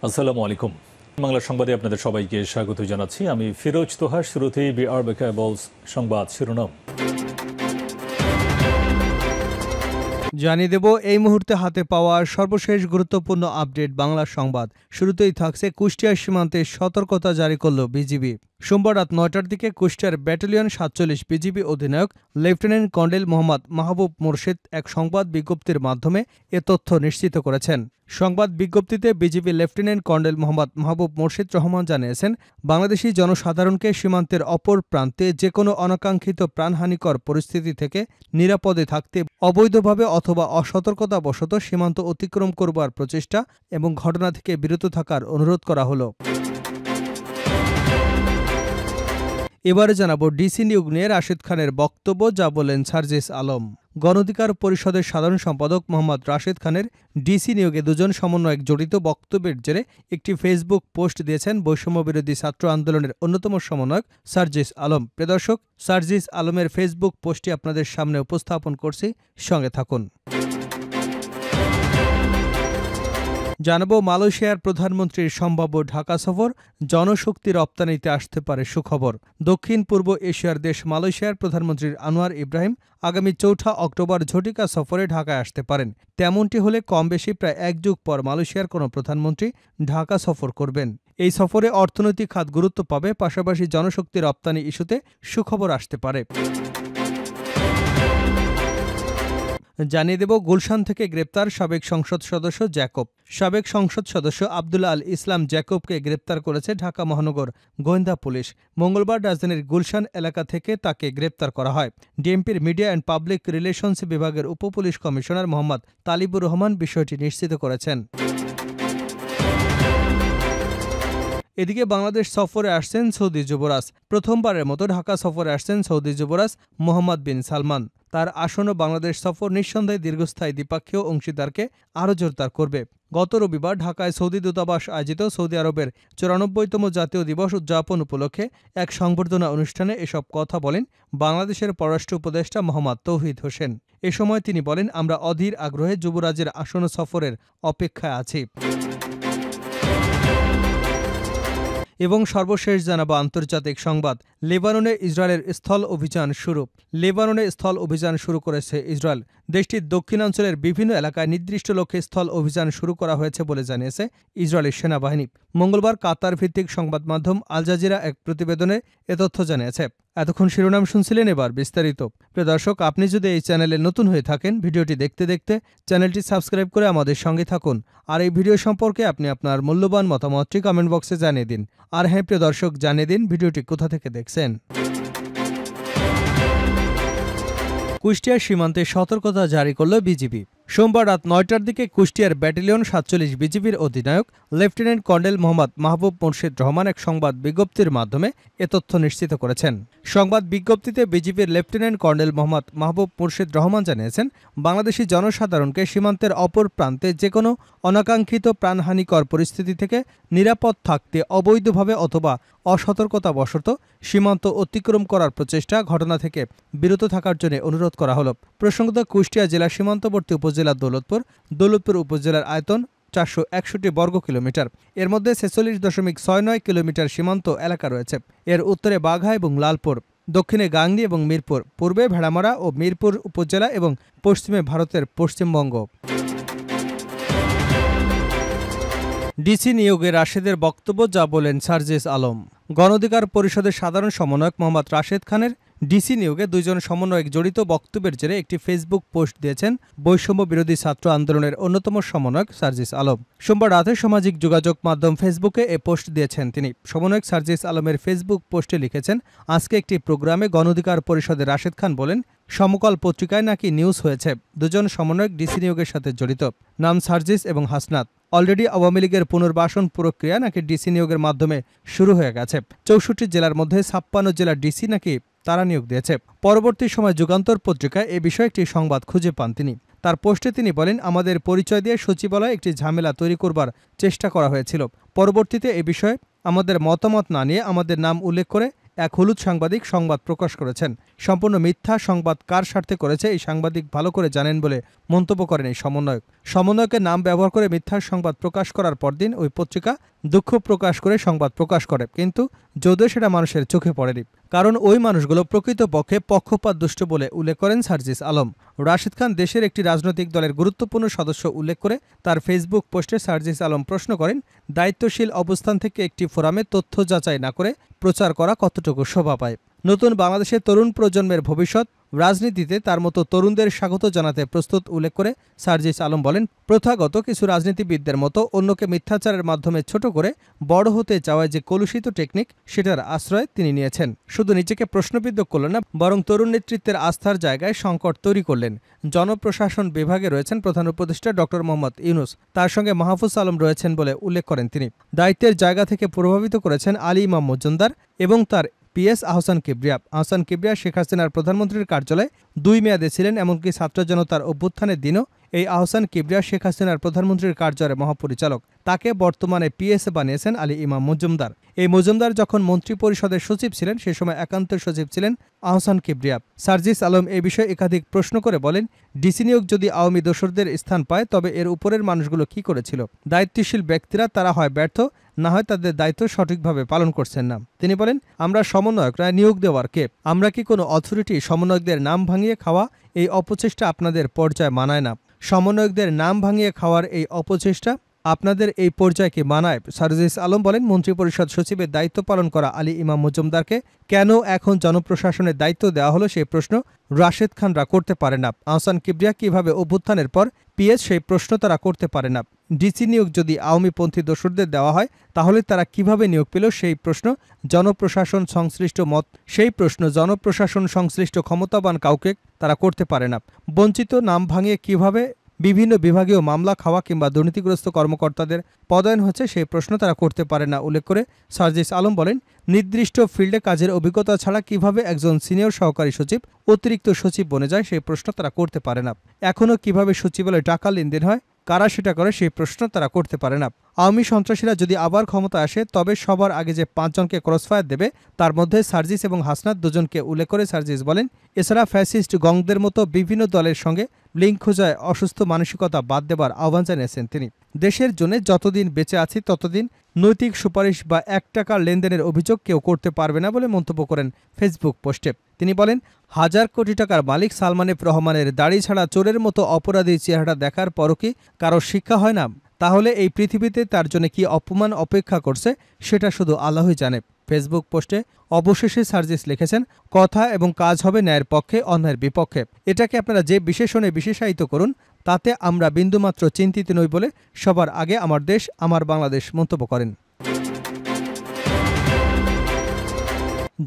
আসসালামু আলাইকুম। বাংলা সংবাদে আপনাদের সবাইকে স্বাগত জানাচ্ছি। আমি ফিরোজ তোহা। শুরুতেই বিআরবি কেবলস সংবাদ শিরোনাম জানিয়ে দেব এই মুহূর্তে হাতে পাওয়া সর্বশেষ গুরুত্বপূর্ণ আপডেট বাংলা সংবাদ। শুরুতেই থাকছে কুষ্টিয়া সীমান্তে সতর্কতা জারি করল বিজিবি। সোমবার রাত ৯টার দিকে কুষ্টিয়ার ব্যাটালিয়ন ৪৭ বিজিবি অধিনায়ক লেফটেন্যান্ট কর্নেল মোহাম্মদ মাহবুব মোর্শেদ এক সংবাদ বিজ্ঞপ্তির মাধ্যমে এ তথ্য নিশ্চিত করেছেন। সংবাদ বিজ্ঞপ্তিতে বিজিবি লেফটেন্যান্ট কর্নেল মোহাম্মদ মাহবুব মোর্শেদ রহমান জানিয়েছেন, বাংলাদেশি জনসাধারণকে সীমান্তের অপর প্রান্তে যে কোনো অনাকাঙ্ক্ষিত প্রাণহানিকর পরিস্থিতি থেকে নিরাপদে থাকতে অবৈধভাবে অথবা অসতর্কতাবশত সীমান্ত অতিক্রম করবার প্রচেষ্টা এবং ঘটনা থেকে বিরত থাকার অনুরোধ করা হলো। এবারে জানাবো ডিসি নিয়োগ নিয়ে রাশেদ খানের বক্তব্য, যা বলেন সার্জিস আলম। গণঅধিকার পরিষদের সাধারণ সম্পাদক মোহাম্মদ রাশেদ খানের ডিসি নিয়োগে দুজন সমন্বয়ক জড়িত বক্তব্যের জেরে একটি ফেসবুক পোস্ট দিয়েছেন বৈষম্যবিরোধী ছাত্র আন্দোলনের অন্যতম সমন্বয়ক সার্জিস আলম। প্রিয় দর্শক, সার্জিস আলমের ফেসবুক পোস্টটি আপনাদের সামনে উপস্থাপন করছি, সঙ্গে থাকুন। জানাবো মালয়েশিয়ার প্রধানমন্ত্রীর সম্ভাব্য ঢাকা সফর, জনশক্তি রপ্তানিতে আসতে পারে সুখবর। দক্ষিণ পূর্ব এশিয়ার দেশ মালয়েশিয়ার প্রধানমন্ত্রীর আনোয়ার ইব্রাহিম আগামী ৪ অক্টোবর ঝটিকা সফরে ঢাকায় আসতে পারেন। তেমনটি হলে কম বেশি প্রায় এক যুগ পর মালয়েশিয়ার কোনো প্রধানমন্ত্রী ঢাকা সফর করবেন। এই সফরে অর্থনৈতিক খাত গুরুত্ব পাবে, পাশাপাশি জনশক্তি রপ্তানি ইস্যুতে সুখবর আসতে পারে। জানিয়ে দেব গুলশান থেকে গ্রেপ্তার সাবেক সংসদ সদস্য জ্যাকব। সাবেক সংসদ সদস্য আব্দুল আল ইসলাম জ্যাকবকে গ্রেপ্তার করেছে ঢাকা মহানগর গোয়েন্দা পুলিশ। মঙ্গলবার রাজধানীর গুলশান এলাকা থেকে তাকে গ্রেপ্তার করা হয়। ডিএমপির মিডিয়া অ্যান্ড পাবলিক রিলেশনস বিভাগের উপপুলিশ কমিশনার মোহাম্মদ তালিবুর রহমান বিষয়টি নিশ্চিত করেছেন। এদিকে বাংলাদেশ সফরে আসছেন সৌদি যুবরাজ। প্রথমবারের মতো ঢাকা সফরে আসছেন সৌদি যুবরাজ মোহাম্মদ বিন সালমান। তার আসন্ন বাংলাদেশ সফর নিঃসন্দেহে দীর্ঘস্থায়ী দ্বিপাক্ষীয় অংশীদারকে আরও জোরদার করবে। গত রবিবার ঢাকায় সৌদি দূতাবাস আয়োজিত সৌদি আরবের ৯৪তম জাতীয় দিবস উদযাপন উপলক্ষে এক সংবর্ধনা অনুষ্ঠানে এসব কথা বলেন বাংলাদেশের পররাষ্ট্র উপদেষ্টা মোহাম্মদ তৌহিদ হোসেন। এ সময় তিনি বলেন, আমরা অধীর আগ্রহে যুবরাজের আসন্ন সফরের অপেক্ষায় আছি। এবং সর্বশেষ জানাবো আন্তর্জাতিক সংবাদ। লেবাননে ইসরায়েলের স্থল অভিযান শুরু। লেবাননে স্থল অভিযান শুরু করেছে ইসরায়েল। দেশটির দক্ষিণাঞ্চলের বিভিন্ন এলাকায় নির্দিষ্ট লক্ষ্যে স্থল অভিযান শুরু করা হয়েছে বলে জানিয়েছে ইসরায়েলের সেনাবাহিনী। মঙ্গলবার কাতার ভিত্তিক সংবাদ মাধ্যম আল জাজিরা এক প্রতিবেদনে এ তথ্য জানিয়েছে। এতক্ষণ শিরোনাম শুনছিলেন, এবার বিস্তারিত। প্রিয় দর্শক, আপনি যদি এই চ্যানেলে নতুন হয়ে থাকেন, ভিডিওটি দেখতে দেখতে চ্যানেলটি সাবস্ক্রাইব করে আমাদের সঙ্গে থাকুন। আর এই ভিডিও সম্পর্কে আপনি আপনার মূল্যবান মতামতটি কমেন্ট বক্সে জানিয়ে দিন। আর হ্যাঁ প্রিয় দর্শক, জানিয়ে দিন ভিডিওটি কোথা থেকে দেখছেন। কুষ্টিয়ার সীমান্তে সতর্কতা জারি করল বিজিবি। সোমবার রাত ৯টার দিকে কুষ্টিয়ার ব্যাটালিয়ন ৪৭ বিজিবির অধিনায়ক লেফটেন্যান্ট কর্নেল মোহাম্মদ মাহবুব মোর্শেদ রহমান এক সংবাদ বিজ্ঞপ্তির মাধ্যমে এ তথ্য নিশ্চিত করেছেন। সংবাদ বিজ্ঞপ্তিতে বিজিবির লেফটেন্যান্ট কর্নেল মোহাম্মদ মাহবুব মোর্শেদ রহমান জানিয়েছেন, বাংলাদেশি জনসাধারণকে সীমান্তের অপর প্রান্তে যে কোনো অনাকাঙ্ক্ষিত প্রাণহানিকর পরিস্থিতি থেকে নিরাপদ থাকতে অবৈধভাবে অথবা অসতর্কতাবশত সীমান্ত অতিক্রম করার প্রচেষ্টা, ঘটনা থেকে বিরত থাকার জন্য অনুরোধ করা হল। প্রসঙ্গত, কুষ্টিয়া জেলা সীমান্তবর্তী উপজেলা দৌলতপুর উপজেলার আয়তন ৪৬১ বর্গ কিলোমিটার। এর মধ্যে ৪৬.৬৯ কিলোমিটার সীমান্ত এলাকা রয়েছে। এর উত্তরে বাঘা এবং লালপুর, দক্ষিণে গাংনী এবং মিরপুর, পূর্বে ভেড়ামারা ও মিরপুর উপজেলা এবং পশ্চিমে ভারতের পশ্চিমবঙ্গ। ডিসি নিয়োগে রাশেদের বক্তব্য, যা বলেন সার্জিস আলম। গণঅধিকার পরিষদের সাধারণ সমন্বয়ক মোহাম্মদ রাশেদ খানের ডিসি নিয়োগে দুইজন সমন্বয়ক জড়িত বক্তব্যের জেরে একটি ফেসবুক পোস্ট দিয়েছেন বৈষম্য বিরোধী ছাত্র আন্দোলনের অন্যতম সমন্বয়ক সার্জিস আলম। সোমবার রাতে সামাজিক যোগাযোগ মাধ্যম ফেসবুকে এ পোস্ট দিয়েছেন তিনি। সমন্বয়ক সার্জিস আলমের ফেসবুক পোস্টে লিখেছেন, আজকে একটি প্রোগ্রামে গণঅধিকার পরিষদের রাশেদ খান বলেন, সমকাল পত্রিকায় নাকি নিউজ হয়েছে দুজন সমন্বয়ক ডিসি নিয়োগের সাথে জড়িত, নাম সার্জিস এবং হাসনাত। অলরেডি আওয়ামী লীগের পুনর্বাসন প্রক্রিয়া নাকি ডিসি নিয়োগের মাধ্যমে শুরু হয়ে গেছে। ৬৪ জেলার মধ্যে ৫৬ জেলার ডিসি নাকি তারা নিয়োগ দিয়েছে। পরবর্তী সময় যুগান্তর পত্রিকায় এ বিষয়ে একটি সংবাদ খুঁজে পান তিনি। তার পোস্টে তিনি বলেন, আমাদের পরিচয় দিয়ে সচিবালয়ে একটি ঝামেলা তৈরি করবার চেষ্টা করা হয়েছিল। পরবর্তীতে এ বিষয়ে আমাদের মতামত না নিয়ে আমাদের নাম উল্লেখ করে এক হলুদ সাংবাদিক সংবাদ প্রকাশ করেছেন। সম্পূর্ণ মিথ্যা সংবাদ কার স্বার্থে করেছে এই সাংবাদিক ভালো করে জানেন বলে মন্তব্য করেন এই সমন্বয়ক। সমন্বয়কের নাম ব্যবহার করে মিথ্যা সংবাদ প্রকাশ করার পরদিন ওই পত্রিকা দুঃখ প্রকাশ করে সংবাদ প্রকাশ করে, কিন্তু যদিও সেটা মানুষের চোখে পড়েনি, কারণ ওই মানুষগুলো প্রকৃতপক্ষে পক্ষপাতদুষ্ট বলে উল্লেখ করেন সার্জিস আলম। রাশিদ খান দেশের একটি রাজনৈতিক দলের গুরুত্বপূর্ণ সদস্য উল্লেখ করে তার ফেসবুক পোস্টে সার্জিস আলম প্রশ্ন করেন, দায়িত্বশীল অবস্থান থেকে একটি ফোরামে তথ্য যাচাই না করে প্রচার করা কতটুকু শোভা পায়। নতুন বাংলাদেশের তরুণ প্রজন্মের ভবিষ্যৎ রাজনীতিতে তার মতো তরুণদের স্বাগত জানাতে প্রস্তুত উল্লেখ করে সার্জিস আলম বলেন, প্রথাগত কিছু রাজনীতিবিদদের মতো অন্যকে মিথ্যাচারের মাধ্যমে ছোট করে বড় হতে চাওয়ায় যে কলুষিত টেকনিক, সেটার আশ্রয় তিনি নিয়েছেন। শুধু নিজেকে প্রশ্নবিদ্ধ করলেন না, বরং তরুণ নেতৃত্বের আস্থার জায়গায় সংকট তৈরি করলেন। জনপ্রশাসন বিভাগে রয়েছেন প্রধান উপদেষ্টা ডক্টর মোহাম্মদ ইউনূস, তার সঙ্গে মাহফুজ আলম রয়েছেন বলে উল্লেখ করেন তিনি। দায়িত্বের জায়গা থেকে প্রভাবিত করেছেন আলী ইমাম মজুমদার এবং তার পিএস আহসান কিবরিয়া। আহসান কিবরিয়া শেখ হাসিনার প্রধানমন্ত্রীর কার্যালয়ে 2 মেয়াদে ছিলেন, এমনকি ছাত্র জনতার অভ্যুত্থানের দিনও এই আহসান কিবরিয়া শেখ হাসিনার প্রধানমন্ত্রীর কার্যালয়ের মহাপরিচালক। তাকে বর্তমানে পিএস বানিয়েছেন আলী ইমাম মজুমদার। এই মজুমদার যখন মন্ত্রী পরিষদের সচিব ছিলেন, সে সময় একান্ত সচিব ছিলেন আহসান কিবরিয়া। সার্জিস আলম এ বিষয়ে একাধিক প্রশ্ন করে বলেন, ডিসি নিয়োগ যদি আওয়ামী দোসরদের স্থান পায়, তবে এর উপরের মানুষগুলো কি করেছিল? দায়িত্বশীল ব্যক্তিরা তারা হয় ব্যর্থ, না হয় তাদের দায়িত্ব সঠিকভাবে পালন করছেন না। তিনি বলেন, আমরা সমন্বয়করা নিয়োগ দেওয়ার কে? আমরা কি কোনো অথরিটি? সমন্বয়কদের নাম ভাঙিয়ে খাওয়া এই অপচেষ্টা আপনাদের পর্যায়ে মানায় না। সমন্বয়কদের নাম ভাঙিয়ে খাওয়ার এই অপচেষ্টা আপনাদের এই পর্যায়কে মানায়। সার্জিস আলম বলেন, মন্ত্রিপরিষদ সচিবের দায়িত্ব পালন করা আলী ইমাম মজুমদারকে কেন এখন জনপ্রশাসনের দায়িত্ব দেওয়া হলো, সেই প্রশ্ন রাশেদ খানরা করতে পারে না। আহসান কিবরিয়া কিভাবে অভ্যুত্থানের পর পিএস, সেই প্রশ্ন তারা করতে পারে না। ডিসি নিয়োগ যদি আওয়ামীপন্থী দোসরদের দেওয়া হয়, তাহলে তারা কিভাবে নিয়োগ পেল, সেই প্রশ্ন জনপ্রশাসন সংশ্লিষ্ট ক্ষমতাবান কাউকে তারা করতে পারে না। বঞ্চিত নাম ভাঙিয়ে কিভাবে বিভিন্ন বিভাগীয় মামলা খাওয়া কিংবা দুর্নীতিগ্রস্ত কর্মকর্তাদের পদায়ন হচ্ছে, সেই প্রশ্ন তারা করতে পারে না উল্লেখ করে সার্জিস আলম বলেন, নির্দিষ্ট ফিল্ডে কাজের অভিজ্ঞতা ছাড়া কিভাবে একজন সিনিয়র সহকারী সচিব অতিরিক্ত সচিব বনে যায়, সেই প্রশ্ন তারা করতে পারে না। এখনও কিভাবে সচিবালয়ে টাকা লেনদেন হয়, কারা সেটা করে, সেই প্রশ্ন তারা করতে পারে না। আওয়ামী সন্ত্রাসীরা যদি আবার ক্ষমতা আসে, তবে সবার আগে যে 5 জনকে ক্রসফায়ার দেবে, তার মধ্যে সার্জিস এবং হাসনাত দুজনকে উল্লেখ করে সার্জিস বলেন, এছাড়া ফ্যাসিস্ট গংদের মতো বিভিন্ন দলের সঙ্গে লিঙ্ক খোঁজায় অসুস্থ মানসিকতা বাদ দেবার আহ্বান জানিয়েছেন তিনি। দেশের জন্য যতদিন বেঁচে আছি ততদিন নৈতিক সুপারিশ বা 1 টাকার লেনদেনের অভিযোগ কেউ করতে পারবে না বলে মন্তব্য করেন ফেসবুক পোস্টে। তিনি বলেন, 1000 কোটি টাকার মালিক সালমান এফ রহমানের দাড়ি ছাড়া চোরের মতো অপরাধী চেহারা দেখার পরও কি কারো শিক্ষা হয় না? তাহলে এই পৃথিবীতে তার জন্য কি অপমান অপেক্ষা করছে, সেটা শুধু আল্লাহই জানে। ফেসবুক পোস্টে অবশেষে সার্জিস লিখেছেন, কথা এবং কাজ হবে ন্যায়ের পক্ষে, অন্যায়ের বিপক্ষে। এটাকে আপনারা যে বিশেষণে বিশেষায়িত করুন, তাতে আমরা বিন্দুমাত্র চিন্তিত নই বলে সবার আগে আমার দেশ, আমার বাংলাদেশ মন্তব্য করেন।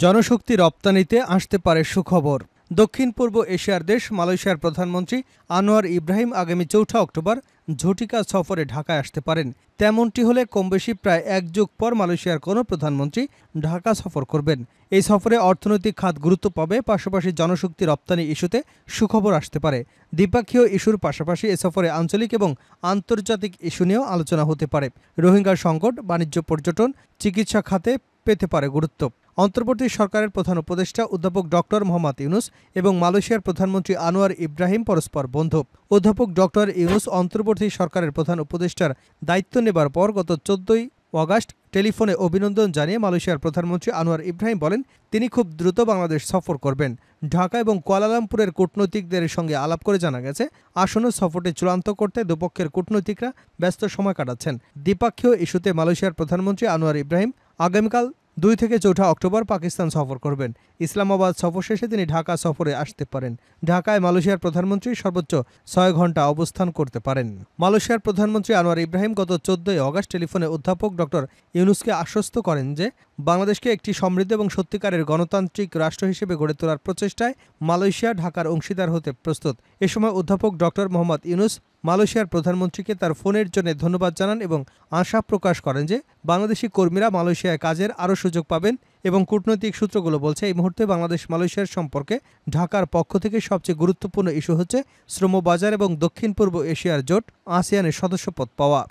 জনশক্তি রপ্তানিতে আসতে পারে সুখবর। দক্ষিণ পূর্ব এশিয়ার দেশ মালয়েশিয়ার প্রধানমন্ত্রী আনোয়ার ইব্রাহিম আগামী 4 অক্টোবর ঝটিকা সফরে ঢাকায় আসতে পারেন। তেমনটি হলে কমবেশি প্রায় 1 যুগ পর মালয়েশিয়ার কোনো প্রধানমন্ত্রী ঢাকা সফর করবেন। এই সফরে অর্থনৈতিক খাত গুরুত্ব পাবে, পাশাপাশি জনশক্তি রপ্তানি ইস্যুতে সুখবর আসতে পারে। দ্বিপাক্ষীয় ইস্যুর পাশাপাশি এ সফরে আঞ্চলিক এবং আন্তর্জাতিক ইস্যু নিয়েও আলোচনা হতে পারে। রোহিঙ্গা সংকট, বাণিজ্য, পর্যটন, চিকিৎসা খাতে পেতে পারে গুরুত্ব। অন্তর্বর্তী সরকারের প্রধান উপদেষ্টা অধ্যাপক ডক্টর মোহাম্মদ ইউনূস এবং মালয়েশিয়ার প্রধানমন্ত্রী আনোয়ার ইব্রাহিম পরস্পর বন্ধু। অধ্যাপক ডক্টর ইউনূস অন্তর্বর্তী সরকারের প্রধান উপদেষ্টার দায়িত্ব নেবার পর গত 14 আগস্ট টেলিফোনে অভিনন্দন জানিয়ে মালয়েশিয়ার প্রধানমন্ত্রী আনোয়ার ইব্রাহিম বলেন, তিনি খুব দ্রুত বাংলাদেশ সফর করবেন। ঢাকা এবং কুয়ালালামপুরের কূটনৈতিকদের সঙ্গে আলাপ করে জানা গেছে, আসন্ন সফরটি চূড়ান্ত করতে দুপক্ষের কূটনৈতিকরা ব্যস্ত সময় কাটাচ্ছেন। দ্বিপাক্ষীয় ইস্যুতে মালয়েশিয়ার প্রধানমন্ত্রী আনোয়ার ইব্রাহিম আগামীকাল 2 থেকে 4 অক্টোবর পাকিস্তান সফর করবেন। ইসলামাবাদ সফর শেষে তিনি ঢাকা সফরে আসতে পারেন। ঢাকায় মালয়েশিয়ার প্রধানমন্ত্রী সর্বোচ্চ 6 ঘণ্টা অবস্থান করতে পারেন। মালয়েশিয়ার প্রধানমন্ত্রী আনোয়ার ইব্রাহিম গত 14 আগস্ট টেলিফোনে অধ্যাপক ডক্টর ইউনূসকে আশ্বস্ত করেন যে বাংলাদেশকে একটি সমৃদ্ধ এবং সত্যিকারের গণতান্ত্রিক রাষ্ট্র হিসেবে গড়ে তোলার প্রচেষ্টায় মালয়েশিয়া ঢাকার অংশীদার হতে প্রস্তুত। এ সময় অধ্যাপক ডক্টর মোহাম্মদ ইউনূস মালয়েশিয়ার প্রধানমন্ত্রীকে তার ফোনের জন্য ধন্যবাদ জানান এবং আশা প্রকাশ করেন যে বাংলাদেশি কর্মীরা মালয়েশিয়ায় কাজের আরও সুযোগ পাবেন। এবং কূটনৈতিক সূত্রগুলো বলছে, এই মুহূর্তে বাংলাদেশ মালয়েশিয়ার সম্পর্কে ঢাকার পক্ষ থেকে সবচেয়ে গুরুত্বপূর্ণ ইস্যু হচ্ছে শ্রম বাজার এবং দক্ষিণ পূর্ব এশিয়ার জোট আসিয়ানের সদস্যপদ পাওয়া।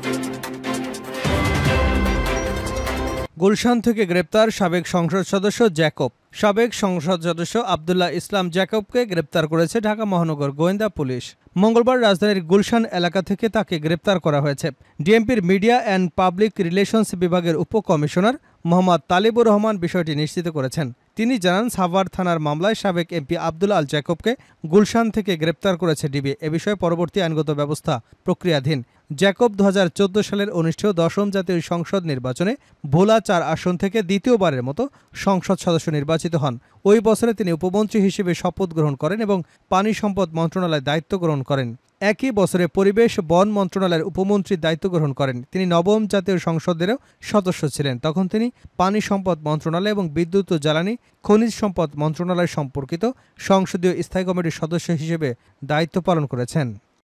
গুলশান থেকে গ্রেপ্তার সাবেক সংসদ সদস্য জ্যাকব। সাবেক সংসদ সদস্য আব্দুল্লাহ ইসলাম জ্যাকবকে গ্রেপ্তার করেছে ঢাকা মহানগর গোয়েন্দা পুলিশ। মঙ্গলবার রাজধানীর গুলশান এলাকা থেকে তাকে গ্রেপ্তার করা হয়েছে। ডিএমপির মিডিয়া অ্যান্ড পাবলিক রিলেশনস বিভাগের উপকমিশনার মোহাম্মদ তালিবুর রহমান বিষয়টি নিশ্চিত করেছেন। তিনি জানান, সাভার থানার মামলায় সাবেক এমপি আব্দুল আল জ্যাকবকে গুলশান থেকে গ্রেপ্তার করেছে ডিবি। এ বিষয়ে পরবর্তী আইনগত ব্যবস্থা প্রক্রিয়াধীন। জ্যাকব 2014 সালের অনুষ্ঠেয় 10ম জাতীয় সংসদ নির্বাচনে ভোলা 4 আসন থেকে দ্বিতীয়বারের মতো সংসদ সদস্য নির্বাচিত হন। ওই বছরে তিনি উপমন্ত্রী হিসেবে শপথ গ্রহণ করেন এবং পানি সম্পদ মন্ত্রণালয়ে দায়িত্ব গ্রহণ করেন। একই বছরে পরিবেশ বন মন্ত্রণালয়ের উপমন্ত্রীর দায়িত্ব গ্রহণ করেন। তিনি 9ম জাতীয় সংসদেরও সদস্য ছিলেন। তখন তিনি পানি সম্পদ মন্ত্রণালয় এবং বিদ্যুৎ ও জ্বালানি খনিজ সম্পদ মন্ত্রণালয় সম্পর্কিত সংসদীয় স্থায়ী কমিটির সদস্য হিসেবে দায়িত্ব পালন করেছেন।